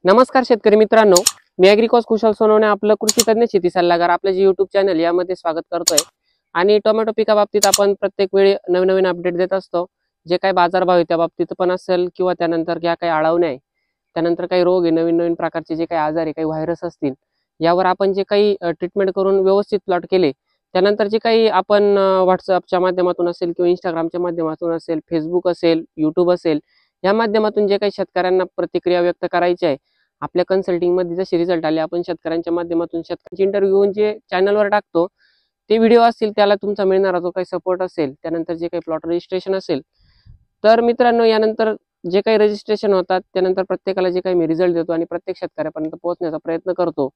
नमस्कार शेतकरी मित्रांनो, मी ॲग्रिकॉस कुशल सोनवणे आपलं कृषी तज्ञ शेती सल्लागार आपलं जे YouTube चॅनल यामध्ये स्वागत करतोय। आणि टोमॅटो पिकाबाबतीत आपण प्रत्येक वेळी नवीन नवीन अपडेट देत असतो। जे काही बाजारभाव आहे त्या बाबतीत पण असेल किंवा त्यानंतर ज्या काही आळवण्या आहे, त्यानंतर काही रोग आहे, नवीन नवीन प्रकारचे जे काही आजार आहे, काही व्हायरस असतील, यावर आपण जे काही ट्रीटमेंट करून व्यवस्थित प्लॉट केले, त्यानंतर जे काही आपण WhatsAppच्या माध्यमातून असेल किंवा Instagramच्या माध्यमातून असेल, Facebook असेल, YouTube असेल, या माध्यमातून जे काही शेतकऱ्यांना प्रतिक्रिया व्यक्त करायची आहे, आपल्या कन्सल्टिंग मध्ये जसे रिझल्ट आले आपण शेतकऱ्यांच्या माध्यमातून शेतकऱ्यांचे इंटरव्ह्यू घेऊन जे चॅनलवर टाकतो, ते व्हिडिओ असतील त्याला तुमचा मिळणारा जो काही सपोर्ट असेल, त्यानंतर जे काही प्लॉट रजिस्ट्रेशन असेल, तर मित्रांनो यानंतर जे काही रजिस्ट्रेशन होतात त्यानंतर प्रत्येकाला जे काही मी रिझल्ट देतो आणि प्रत्येक शेतकऱ्यापर्यंत पोहोचण्याचा प्रयत्न करतो,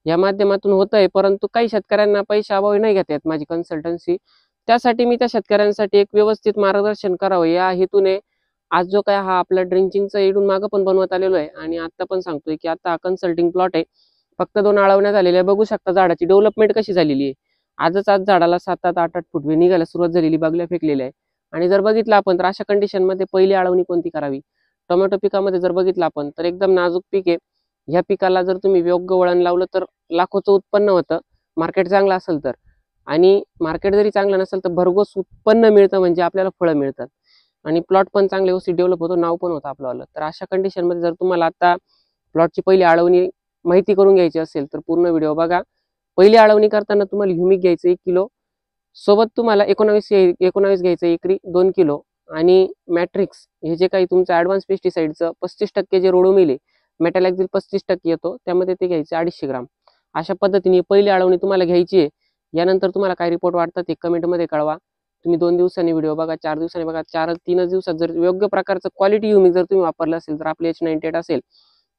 या माध्यमातून होतंय। परंतु काही शेतकऱ्यांना पैशाअभावी नाही घेता येत माझी कन्सल्टन्सी, त्यासाठी मी त्या शेतकऱ्यांसाठी एक व्यवस्थित मार्गदर्शन करावं या हेतूने आज जो काय हा आपला ड्रिंचिंगचा इडून मागं पण बनवत आलेलो आहे। आणि आता पण सांगतोय की आता कन्सल्टिंग प्लॉट आहे, फक्त 2 आळवण्या झालेल्या आहे। बघू शकता झाडाची डेव्हलपमेंट कशी झालेली आहे। आज झाडाला 7-8 8-8 फूट निघायला सुरुवात झालेली, बागल्या फेकलेल्या आहे। आणि जर बघितलं आपण तर अशा कंडिशन मध्ये पहिली आळवणी कोणती करावी, टोमॅटो पिकामध्ये जर बघितलं आपण तर एकदम नाजूक पीक आहे। या पिकाला जर तुम्ही योग्य वळण लावलं तर लाखोचं उत्पन्न होतं, मार्केट चांगलं असेल तर। आणि मार्केट जरी चांगलं नसेल तर भरघोस उत्पन्न मिळतं, म्हणजे आपल्याला फळं मिळतात आणि प्लॉट पण चांगले व्यवस्थित डेव्हलप होतो, नाव पण होतं आपलं। तर अशा कंडिशन मध्ये जर तुम्हाला आता प्लॉटची पहिली आळवणी माहिती करून घ्यायची असेल तर पूर्ण व्हिडिओ बघा। पहिली आळवणी करताना तुम्हाला ह्युमिक घ्यायचं 1 किलो, सोबत तुम्हाला 19 घ्यायचं एकरी 2 किलो, आणि मॅट्रिक्स हे जे काही तुमचं ॲडव्हान्स पेस्टिसाइडचं 35% जे रोडोमिल आहे, मेटॅलॅक्झिल 35% येतो, त्यामध्ये ते घ्यायचे 250 ग्राम। अशा पद्धतीने पहिली आळवणी तुम्हाला घ्यायची आहे। यानंतर तुम्हाला काय रिपोर्ट वाटतात ते कमेंटमध्ये कळवा। तुम्ही 2 दिवसांनी व्हिडिओ बघा, 4 दिवसांनी बघा, 3 दिवसात जर योग्य प्रकारचं क्वालिटी ह्युमिक जर तुम्ही वापरलं असेल तर आपले H98 असेल,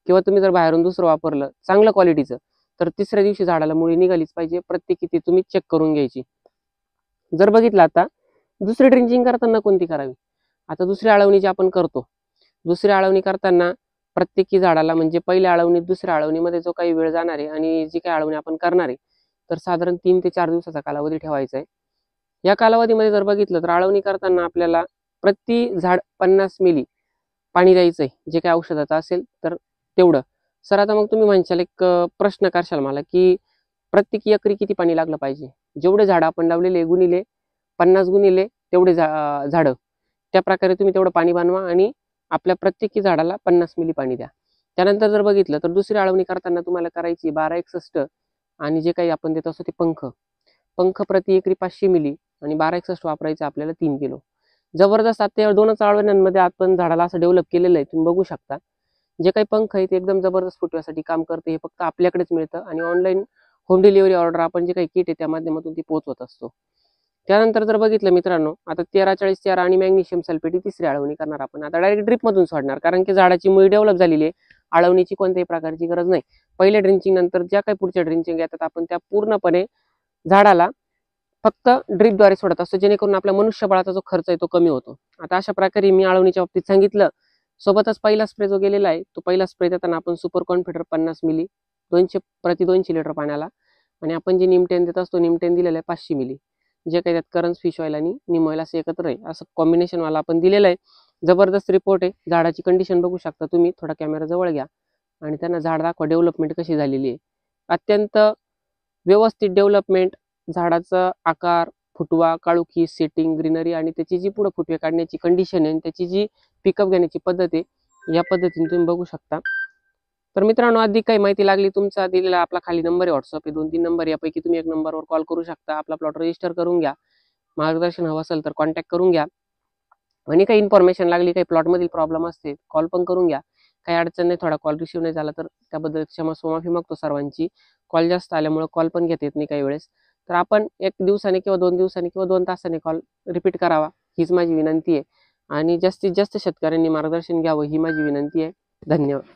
किंवा तुम्ही जर बाहेरून दुसरं वापरलं चांगलं क्वालिटीचं, तर तिसऱ्या दिवशी झाडाला मुळी निघालीच पाहिजे। प्रत्येकी ती तुम्ही चेक करून घ्यायची। जर बघितलं आता दुसरी ड्रिंचिंग करताना कोणती करावी, आता दुसरी आळवणी जी आपण करतो, दुसरी आळवणी करताना प्रत्येकी झाडाला म्हणजे पहिल्या आळवणी दुसऱ्या आळवणीमध्ये जो काही वेळ जाणार आहे आणि जी काही आळवणी आपण करणार आहे, तर साधारण 3 ते 4 दिवसाचा कालावधी ठेवायचा आहे। या कालावधीमध्ये जर बघितलं तर आळवणी करताना आपल्याला प्रति झाड 50 मिली पाणी द्यायचंय, जे काही औषधाचं असेल तर तेवढं। सर आता मग तुम्ही म्हणशाल एक प्रश्न करशाल मला की प्रत्येकी एकरी किती पाणी लागलं पाहिजे, जेवढे झाड आपण लावलेले गुणिले 50 गुणिले तेवढे झाडं, त्या प्रकारे तुम्ही तेवढं पाणी बनवा आणि आपल्या प्रत्येकी झाडाला 50 मिली पाणी द्या। त्यानंतर जर बघितलं तर दुसरी आळवणी करताना तुम्हाला करायची 1261, आणि जे काही आपण देत असतो ते पंख प्रति एकरी 500 मिली, आणि 1261 वापरायचं आपल्याला 3 किलो। जबरदस्त आता 2च आळवण्यांमध्ये आपण झाडाला असं डेव्हलप केलेलं आहे, तुम्ही बघू शकता। जे काही पंख आहे ते एकदम जबरदस्त फुटव्यासाठी काम करते, हे फक्त आपल्याकडेच मिळतं आणि ऑनलाईन होम डिलिव्हरी ऑर्डर आपण जे काही किट आहे त्या माध्यमातून ती पोहोचवत असतो। त्यानंतर जर बघितलं मित्रांनो, आता 13-40-13 आणि मॅग्नेशियम सल्फेट ही तिसरी आळवणी करणार आपण। आता डायरेक्ट ड्रिप मधून सोडणार, कारण की झाडाची मुळी डेव्हलप झालेली आहे, आळवणीची कोणत्याही प्रकारची गरज नाही। पहिल्या ड्रिंचिंग नंतर ज्या काही पुढच्या ड्रिंचिंग येतात आपण त्या पूर्णपणे झाडाला फक्त ड्रिपद्वारे सोडत असतो, जेणेकरून आपल्या मनुष्यबळाचा जो खर्च आहे तो कमी होतो। आता अशा प्रकारे मी आळवणीच्या बाबतीत सांगितलं। सोबतच पहिला स्प्रे जो गेलेला आहे, तो पहिला स्प्रे देताना आपण सुपर कॉन्फिडर 50 मिली 200 लिटर पाण्याला, आणि आपण जे निमटेन देत असतो निमटेन दिलेलं आहे 500 मिली, जे काही त्यात करन्स फिश ऑइल आणि निम ऑइल असं एकत्र आहे, असं कॉम्बिनेशन वाला आपण दिलेलं आहे। जबरदस्त रिपोर्ट आहे। झाडाची कंडिशन बघू शकता तुम्ही, थोडा कॅमेरा जवळ घ्या आणि त्यांना झाड दाखवा डेव्हलपमेंट कशी झालेली आहे। अत्यंत व्यवस्थित डेव्हलपमेंट, झाडाचा आकार, फुटवा, काळुखी, सेटिंग, ग्रीनरी, आणि त्याची जी पुढे फुटवे काढण्याची कंडिशन आहे, त्याची जी पिकअप घेण्याची पद्धत आहे, या पद्धतीने तुम्ही बघू शकता। तर मित्रांनो, अधिक काही माहिती लागली तुमचा दिलेला आपला खाली नंबर आहे, व्हॉट्सअप आहे, 2-3 नंबर, यापैकी तुम्ही एक नंबरवर कॉल करू शकता। आपला प्लॉट रजिस्टर करून घ्या, मार्गदर्शन हवं असेल तर कॉन्टॅक्ट करून घ्या, आणि काही इन्फॉर्मेशन लागली, काही प्लॉटमधील प्रॉब्लेम असते, कॉल पण करून घ्या। काही अडचण नाही, थोडा कॉल रिसीव्ह नाही झाला तर त्याबद्दल माफी मागतो सर्वांची। कॉल जास्त आल्यामुळे कॉल पण घेता येत नाही काही वेळेस, तर आपण 1 दिवसाने किंवा 2 दिवसांनी किंवा 2 तासांनी कॉल रिपीट करावा, हीच माझी विनंती आहे। आणि जास्तीत जास्त शेतकऱ्यांनी मार्गदर्शन घ्यावं ही माझी विनंती आहे। धन्यवाद।